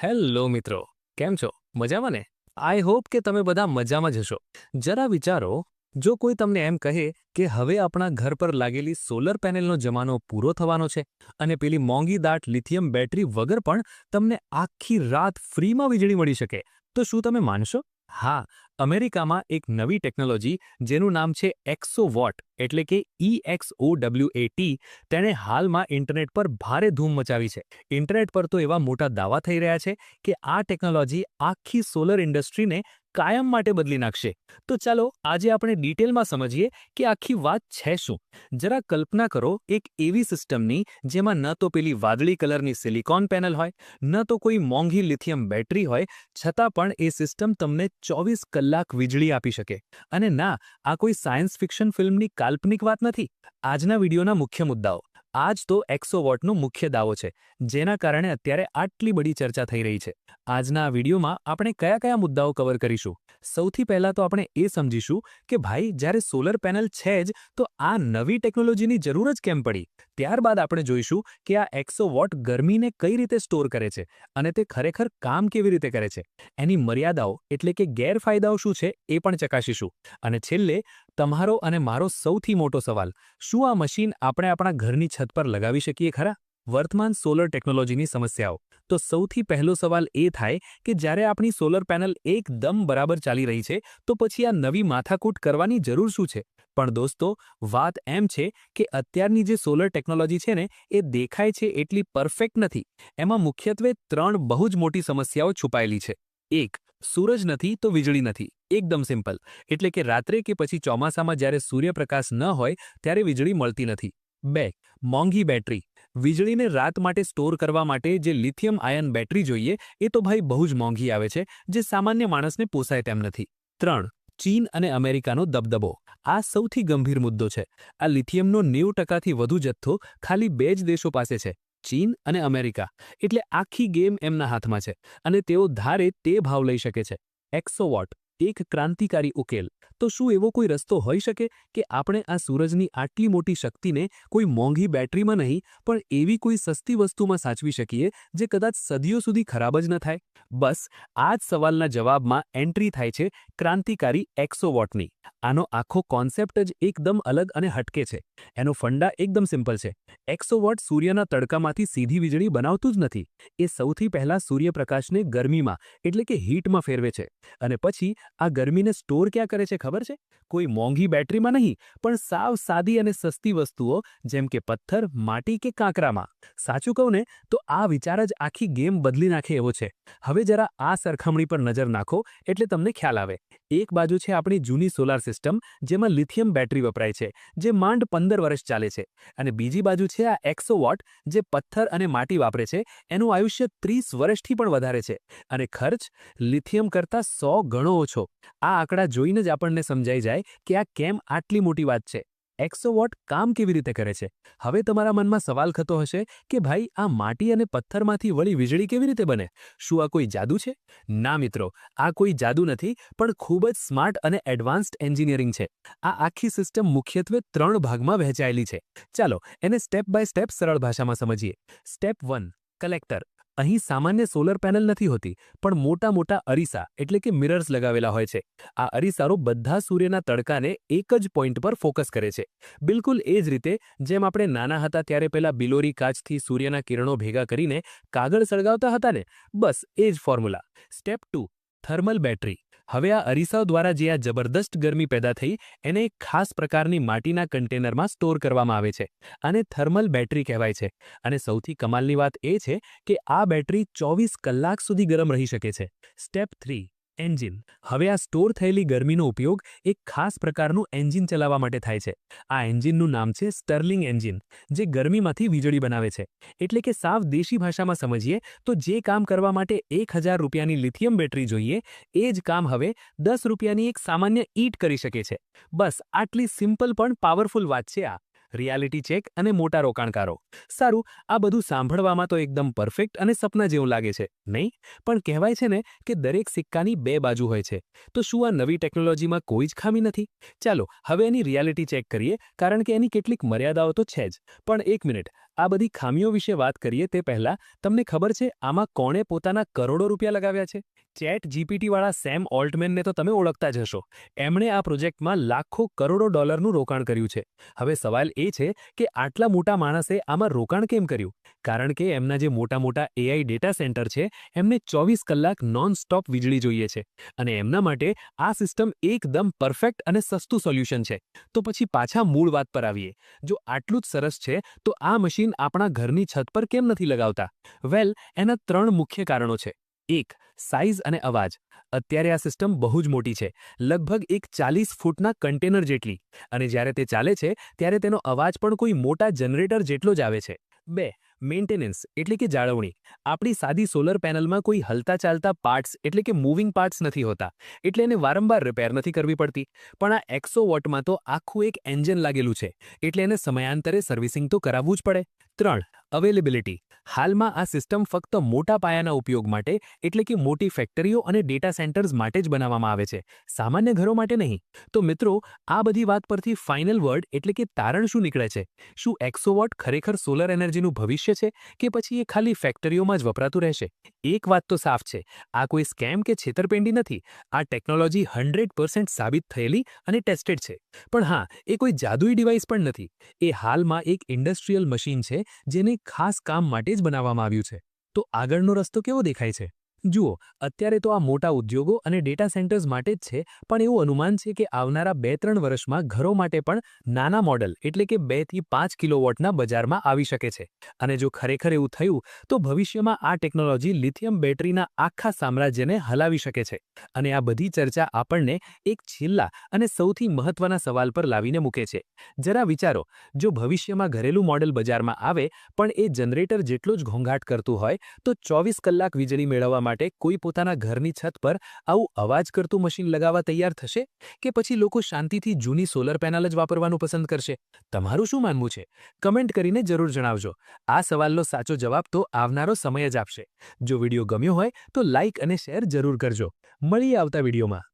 Hello મિત્રો, કેમ છો? મજામાં ને? આઈ હોપ કે તમે બધા મજામાં જ હશો. જરા વિચારો, જો કોઈ તમને એમ કહે કે હવે આપણા ઘર પર લાગેલી સોલર પેનલનો જમાનો પૂરો થવાનો છે અને પેલી મોંઘી દાટ લિથિયમ બેટરી વગર પણ તમને આખી રાત ફ્રીમાં વીજળી મળી શકે, તો શું તમે માનશો? હા, અમેરિકામાં એક નવી ટેકનોલોજી જેનું નામ છે એક્સોવોટ એટલે કે EXOWAT તેણે હાલમાં ઇન્ટરનેટ પર ભારે ધૂમ મચાવી છે. ઇન્ટરનેટ પર તો એવા મોટા દાવા થઈ રહ્યા છે કે આ ટેકનોલોજી આખી સોલર ઇન્ડસ્ટ્રીને કાયમ માટે બદલી નાખશે. તો ચાલો આજે આપણે ડિટેલમાં સમજીએ કે આખી વાત છે શું. જરા કલ્પના કરો એક એવી સિસ્ટમની જેમાં ન તો પેલી વાદળી કલરની સિલિકોન પેનલ હોય, ન તો કોઈ મોંઘી લિથિયમ બેટરી હોય, છતાં પણ એ સિસ્ટમ તમને 24 કલાક વીજળી આપી શકે. અને ના, આ કોઈ સાયન્સ ફિક્શન ફિલ્મની કાલ્પનિક વાત નથી. આજના વિડીયોના મુખ્ય મુદ્દાઓ. આજ તો એક્સોવોટનો મુખ્ય દાવો છે, જેના કારણે અત્યારે આટલી બધી ચર્ચા થઈ રહી છે. આજના આ વિડીયોમાં આપણે કયા કયા મુદ્દાઓ કવર કરીશું. સૌથી પહેલા તો આપણે એ સમજીશું કે ભાઈ જ્યારે સોલર પેનલ છે જ તો આ નવી ટેકનોલોજીની જરૂર જ કેમ પડી. ત્યારબાદ આપણે જોઈશું કે આ એક્સોવોટ ગરમીને કઈ રીતે સ્ટોર કરે છે અને તે ખરેખર કામ કેવી રીતે કરે છે. એની મર્યાદાઓ એટલે કે ગેરફાયદાઓ શું છે એ પણ ચકાસીશું. અને છેલ્લે તમારો અને મારો સૌથી મોટો સવાલ, શું આ મશીન આપણે આપણા ઘરની છત પર લગાવી શકીએ ખરા? વર્તમાન સોલર ટેકનોલોજીની સમસ્યાઓ. તો સૌથી પહેલો સવાલ એ થાય કે જ્યારે આપણી સોલર પેનલ એકદમ બરાબર ચાલી રહી છે તો પછી આ નવી માથાકૂટ કરવાની જરૂર શું છે? પણ દોસ્તો, વાત એમ છે કે અત્યારની જે સોલર ટેકનોલોજી છે ને એ દેખાય છે એટલી પરફેક્ટ નથી. એમાં મુખ્યત્વે 3 બહુ જ મોટી સમસ્યાઓ છુપાયેલી છે. 1. સૂરજ નથી તો વીજળી નથી. એકદમ સિમ્પલ. એટલે કે રાત્રે કે પછી ચોમાસામાં જ્યારે સૂર્યપ્રકાશ ન હોય ત્યારે વીજળી મળતી નથી. 2. મોંઘી બેટરી. વીજળીને રાત માટે સ્ટોર કરવા માટે જે લિથિયમ આયન બેટરી જોઈએ એ તો ભાઈ બહુ જ મોંઘી આવે છે, જે સામાન્ય માણસને પોસાય તેમ નથી. 3. ચીન અને અમેરિકાનો દબદબો. આ સૌથી ગંભીર મુદ્દો છે. આ લિથિયમનો 90%થી વધુ જથ્થો ખાલી 2 જ દેશો પાસે છે, ચીન અને અમેરિકા. એટલે આખી ગેમ એમના હાથમાં છે અને તેઓ ધારે તે ભાવ લઈ શકે છે. એક્સોવોટ એક ક્રાંતિકારી ઉકેલ. તો શું એવો કોઈ રસ્તો હોઈ શકે કે આપણે આ સૂરજની આટલી મોટી શક્તિને કોઈ મોંઘી બેટરીમાં નહીં પણ એવી કોઈ સસ્તી વસ્તુમાં સાચવી શકીએ જે કદાચ સદીઓ સુધી ખરાબ જ ન થાય? બસ આ જ સવાલના જવાબમાં એન્ટ્રી થાય છે ક્રાંતિકારી એક્સોવોટની. આનો આખો કોન્સેપ્ટ જ એકદમ અલગ અને હટકે છે. એનો ફંડા એકદમ સિમ્પલ છે. એક્સોવોટ સૂર્યના તડકામાંથી સીધી વીજળી બનાવતું જ નથી. એ સૌથી પહેલા સૂર્યપ્રકાશને ગરમીમાં એટલે કે હીટમાં ફેરવે છે અને પછી આ ગરમીને સ્ટોર ક્યાં કરે છે ખબર છે? કોઈ મોંઘી બેટરીમાં નહીં પણ સાવ સાદી અને સસ્તી વસ્તુઓ જેમ કે પથ્થર, માટી કે કાંકરામાં. સાચું કહું ને તો આ વિચાર જ આખી ગેમ બદલી નાખે એવો છે. હવે જરા આ સરખામણી પર નજર નાખો એટલે તમને ખ્યાલ આવે. એક બાજુ છે આપણી જૂની સોલાર સિસ્ટમ જેમાં લિથિયમ બેટરી વપરાય છે, જે માંડ 15 વર્ષ ચાલે છે, અને બીજી બાજુ છે આ એક્સોવોટ જે પથ્થર અને માટી વાપરે છે, એનું આયુષ્ય 30 વર્ષથી પણ વધારે છે અને ખર્ચ લિથિયમ કરતાં 100 ગણો ઓછો. આ આંકડા જોઈને જ આપણને સમજાઈ જાય કે આ કેમ આટલી મોટી વાત છે. એક્સોવોટ કામ કેવી રીતે કરે છે? હવે તમારા મનમાં સવાલ થતો હશે કે ભાઈ આ માટી અને પથ્થરમાંથી વળી વીજળી કેવી રીતે બને? શું આ કોઈ જાદુ છે? ના મિત્રો, આ કોઈ જાદુ નથી પણ ખૂબ જ સ્માર્ટ અને એડવાન્સ્ડ એન્જિનિયરિંગ છે. આ આખી સિસ્ટમ મુખ્યત્વે 3 ભાગમાં વહેંચાયેલી છે. ચાલો એને સ્ટેપ બાય સ્ટેપ સરળ ભાષામાં સમજીએ. સ્ટેપ 1. કલેક્ટર. અહીં સામાન્ય સોલર પેનલ નથી હોતી પણ મોટા મોટા અરીસા એટલે કે મિરર્સ લગાવેલા હોય છે. આ અરીસારો બધા સૂર્યના તડકાને એક જ પોઈન્ટ પર ફોકસ કરે છે. બિલકુલ એ જ રીતે જેમ આપણે નાના હતા ત્યારે પેલા બિલોરી કાચથી સૂર્યના કિરણો ભેગા કરીને કાગળ સળગાવતા હતા ને, બસ એ જ ફોર્મ્યુલા. સ્ટેપ 2. Thermal battery. હવે આ અરીસાઓ દ્વારા જે આ જબરદસ્ત ગરમી પેદા થઈ એને એક ખાસ પ્રકારની માટીના કન્ટેનરમાં સ્ટોર કરવામાં આવે છે. આને થર્મલ બેટરી કહેવાય છે. અને સૌથી કમાલની વાત એ છે કે આ બેટરી 24 કલાક સુધી ગરમ રહી શકે છે. સ્ટેપ 3. એન્જિન. હવે આ સ્ટોર થયેલી ગરમીનો ઉપયોગ એક ખાસ પ્રકારનું એન્જિન ચલાવવા માટે થાય છે. આ એન્જિનનું નામ છે સ્ટર્લિંગ એન્જિન, જે ગરમીમાંથી વીજળી બનાવે છે. એટલે કે સાવ દેશી ભાષામાં સમજીએ તો જે કામ કરવા માટે 1000 રૂપિયાની લિથિયમ બેટરી જોઈએ એ જ કામ હવે 10 રૂપિયાની એક સામાન્ય ઈંટ કરી શકે છે. બસ આટલી સિમ્પલ પણ પાવરફુલ વાત છે આ. રિયાલિટી ચેક અને મોટા રોકાણકારો. સારું, આ બધું સાંભળવામાં તો એકદમ પરફેક્ટ અને સપના જેવું લાગે છે, નહીં? પણ કહેવાય છે ને કે દરેક સિક્કાની 2 બાજુ હોય છે. તો શું આ નવી ટેકનોલોજીમાં કોઈ જ ખામી નથી? ચાલો હવે એની રિયાલિટી ચેક કરીએ, કારણ કે એની કેટલીક મર્યાદાઓ તો છે જ. પણ એક મિનિટ, આ બધી ખામીઓ વિશે વાત કરીએ તે પહેલા તમને ખબર છે આમાં કોણે પોતાના કરોડો રૂપિયા લગાવ્યા છે? ચેટ જીપીટીવાળા સેમ ઓલ્ટમેનને તો તમે ઓળખતા જ હશો. એમણે આ પ્રોજેક્ટમાં લાખો કરોડો ડોલરનું રોકાણ કર્યું છે. હવે સવાલ એ છે કે આટલા મોટા માણસે આમાં રોકાણ કેમ કર્યું? કારણ કે એમના જે મોટા મોટા એઆઈ ડેટા સેન્ટર છે એમને 24 કલાક નોન સ્ટોપ વીજળી જોઈએ છે અને એમના માટે આ સિસ્ટમ એકદમ પરફેક્ટ અને સસ્તું સોલ્યુશન છે. તો પછી પાછા મૂળ વાત પર આવીએ. જો આટલું જ સરસ છે તો આ મશીન આપણા ઘરની છત પર કેમ નથી લગાવતા? વેલ, એના 3 મુખ્ય કારણો છે. 1. સાઇઝ અને અવાજ. અત્યારે આ સિસ્ટમ બહુ જ મોટી છે, લગભગ એક 40 ફૂટના કન્ટેનર જેટલી, અને જ્યારે તે ચાલે છે ત્યારે તેનો અવાજ પણ કોઈ મોટા જનરેટર જેટલો જ આવે છે. 2. મેન્ટેનન્સ એટલે કે જાળવણી. આપણી સાદી સોલર પેનલમાં કોઈ હલતા ચાલતા પાર્ટ્સ એટલે કે મૂવિંગ પાર્ટ્સ નથી હોતા, એટલે એને વારંવાર રિપેર નથી કરવી પડતી. પણ આ 100 વોટમાં તો આખું એક એન્જિન લાગેલું છે, એટલે એને સમયાંતરે સર્વિસિંગ તો કરાવવું જ પડે. 3. અવેલેબિલિટી. હાલમાં આ સિસ્ટમ ફક્ત મોટા પાયાના ઉપયોગ માટે એટલે કે મોટી ફેક્ટરીઓ અને ડેટા સેન્ટર્સ માટે જ બનાવવામાં આવે છે, સામાન્ય ઘરો માટે નહીં. તો મિત્રો, આ બધી વાત પરથી ફાઇનલ વર્ડ એટલે કે તારણ શું નીકળે છે? શું 100 વોટ ખરેખર સોલર એનર્જીનું ભવિષ્ય છે કે પછી એ ખાલી ફેક્ટરીઓમાં જ વપરાતું રહેશે? એક વાત તો સાફ છે, આ કોઈ સ્કેમ કે છેતરપિંડી નથી. આ ટેકનોલોજી 100% સાબિત થયેલી અને ટેસ્ટેડ છે. પણ હા, એ કોઈ જાદુઈ ડિવાઇસ પણ નથી. એ હાલમાં એક ઇન્ડસ્ટ્રીયલ મશીન છે જેને ખાસ કામ માટે જ બનાવવામાં આવ્યું છે. તો આગળનો રસ્તો કેવો દેખાય છે? જુઓ, અત્યારે તો આ મોટા ઉદ્યોગો અને ડેટા સેન્ટર્સ માટે જ છે, પણ એવું અનુમાન છે કે આવનારા 2-3 વર્ષમાં ઘરો માટે પણ નાના મોડલ એટલે કે 2 થી 5 કિલોવોટના બજારમાં આવી શકે છે. અને જો ખરેખર એવું થયું તો ભવિષ્યમાં આ ટેકનોલોજી લિથિયમ બેટરીના આખા સામ્રાજ્યને હલાવી શકે છે. અને આ બધી ચર્ચા આપણને એક છેલ્લા અને સૌથી મહત્વના સવાલ પર લાવીને મૂકે છે. જરા વિચારો, જો ભવિષ્યમાં ઘરેલું મોડેલ બજારમાં આવે પણ એ જનરેટર જેટલો જ ઘોંઘાટ કરતું હોય, તો 24 કલાક વીજળી મેળવવા માટે કોઈ પોતાના ઘરની છત પર આવું અવાજ કરતું મશીન લગાવવા તૈયાર થશે? કે પછી લોકો શાંતિથી જૂની સોલર પેનલ જ વાપરવાનું પસંદ કરશે? તમારું શું માનવું છે? કમેન્ટ કરીને જરૂર જણાવજો. આ સવાલનો સાચો જવાબ તો આવનારો સમય જ આપશે. જો વિડીયો ગમ્યો હોય તો લાઇક અને શેર જરૂર કરજો. મળીએ આવતા વિડીયોમાં.